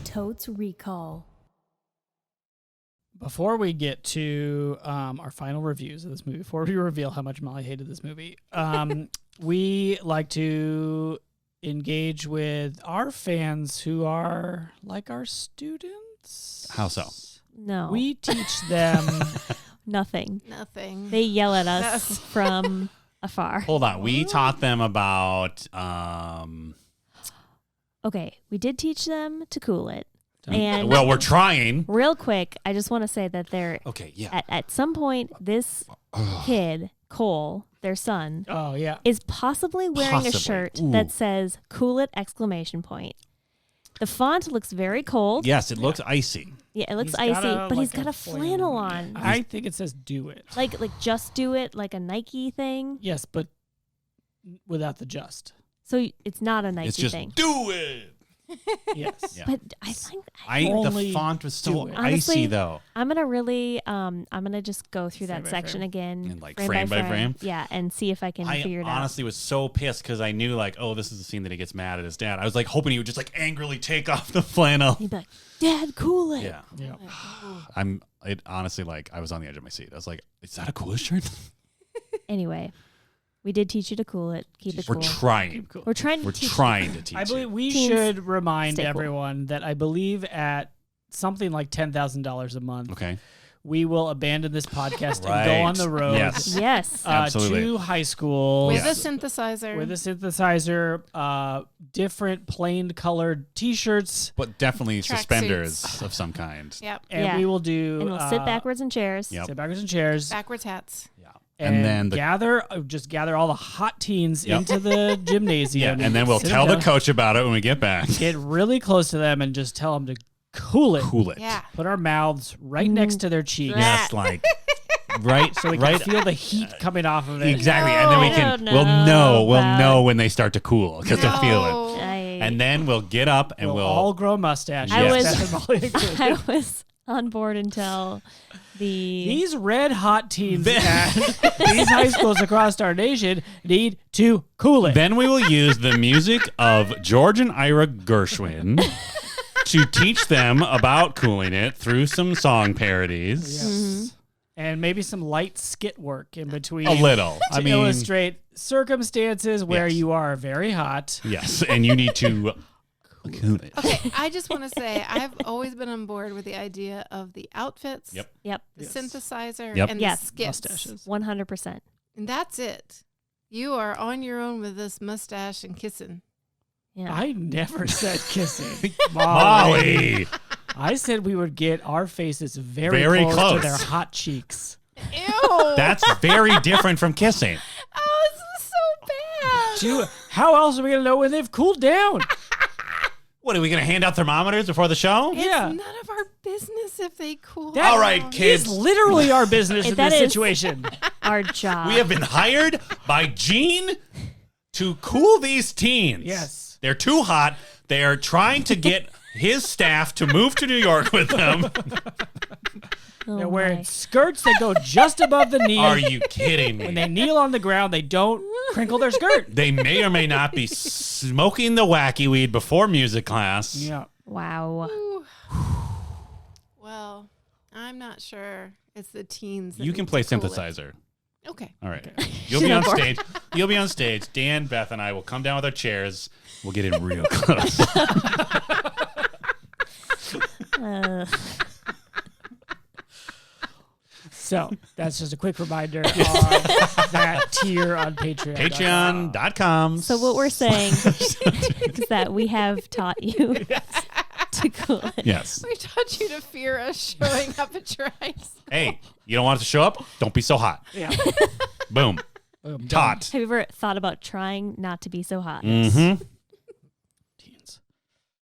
Totes Recall. Before we get to our final reviews of this movie, before we reveal how much Molly hated this movie, we like to engage with our fans who are like our students. How so? No. We teach them Nothing. Nothing. They yell at us from afar. Hold on. We taught them about... Okay, we did teach them to cool it. And well, we're trying. real quick, I just want to say that they're Okay, yeah. at some point, this kid, Cole, their son, oh, yeah. is possibly wearing a shirt Ooh. that says "Cool It!" exclamation point. The font looks very cold. Yes, it looks icy. Yeah, it looks He's got icy, a- but he's like got a a flannel on. I think it says do it. Like just do it, like a Nike thing. Yes, but without the just. So it's not a Nike It's just thing. do it. Yes. Yeah. But I think The Only font was do so it. Honestly, icy, though. I'm gonna really I'm gonna just go through Frame that by section frame. again, And, like, frame by frame? Yeah, and see if I can figure I it out. honestly was so pissed because I knew, like, oh, this is the scene that he gets mad at his dad. I was, like, hoping he would just, like, angrily take off the flannel. He'd be like, "Dad, cool it." Yeah. Yeah. It honestly, like, I was on the edge of my seat. I was like, is that a cool shirt? Anyway, we did teach you to cool it. Keep it We're cool. trying. Cool. We're trying to We're teach trying to teach I believe you. we Teens, should remind stay cool. everyone that I believe at something like $10,000 a month, Okay. we will abandon this podcast and go Right. on the road Yes. Yes. Absolutely. to high school With Yes. a synthesizer. with a synthesizer, different plain colored T-shirts, But definitely Track suspenders suits. of some kind. Yep. and Yeah. we will do. And we'll sit backwards in chairs. Yep. Sit backwards in chairs. Backwards hats. And then just gather all the hot teens Yep. into the gymnasium. Yeah, and then we'll sit tell them the down, coach about it when we get back. get really close to them and just tell them to cool it. Cool it. Yeah. Put our mouths right next to their cheeks. Yes, like right, So we can right. feel the heat coming off of it. Exactly, and then we No, can. no, We'll about- know when they start to cool because they'll feel it. No. And then we'll get up and We'll we'll all grow mustaches. I was- Beth and Molly included. I was on board until the These red hot teens at these high schools across our nation need to cool it. Then we will use the music of George and Ira Gershwin to teach them about cooling it through some song parodies. Yes. And maybe some light skit work in between. A little. To illustrate circumstances where Yes. you are very hot. Yes, and you need to cool it. Okay, I just want to say I've always been on board with the idea of the outfits, Yep. Yep. the Yes. synthesizer, Yep. and Yes. the skits. Mustaches. 100%. And that's it. You are on your own with this mustache and kissing. Yeah. I never said kissing. Molly. I said we would get our faces very, Very close, close. to their hot cheeks. Ew. That's very different from kissing. Oh, this is so bad. How else are we going to know when they've cooled down? What, are we going to hand out thermometers before the show? It's Yeah. none of our business if they cool That All right, down. kids. It's literally our business in That this is- situation. Our job. We have been hired by Gene to cool these teens. Yes. They're too hot. They are trying to get his staff to move to New York with them. Oh They're my. wearing skirts that go just above the knee. Are you kidding When me? they kneel on the ground, they don't crinkle their skirt. They may or may not be smoking the wacky weed before music class. Yeah. Wow. Ooh. Well, I'm not sure. It's the teens. that You can need play to cool it. synthesizer. Okay. All right. You'll be Should on have stage. You'll be on stage. Dan, Beth, and I will come down with our chairs. We'll get in real close. So that's just a quick reminder of that tier on Patreon. Patreon.com. So what we're saying is that we have taught you to cool it. Yes. We taught you to fear us showing up at trying. Hey, you don't want us to show up? Don't be so hot. Yeah. Boom. Boom. Taught. Have you ever thought about trying not to be so hot? Mm-hmm.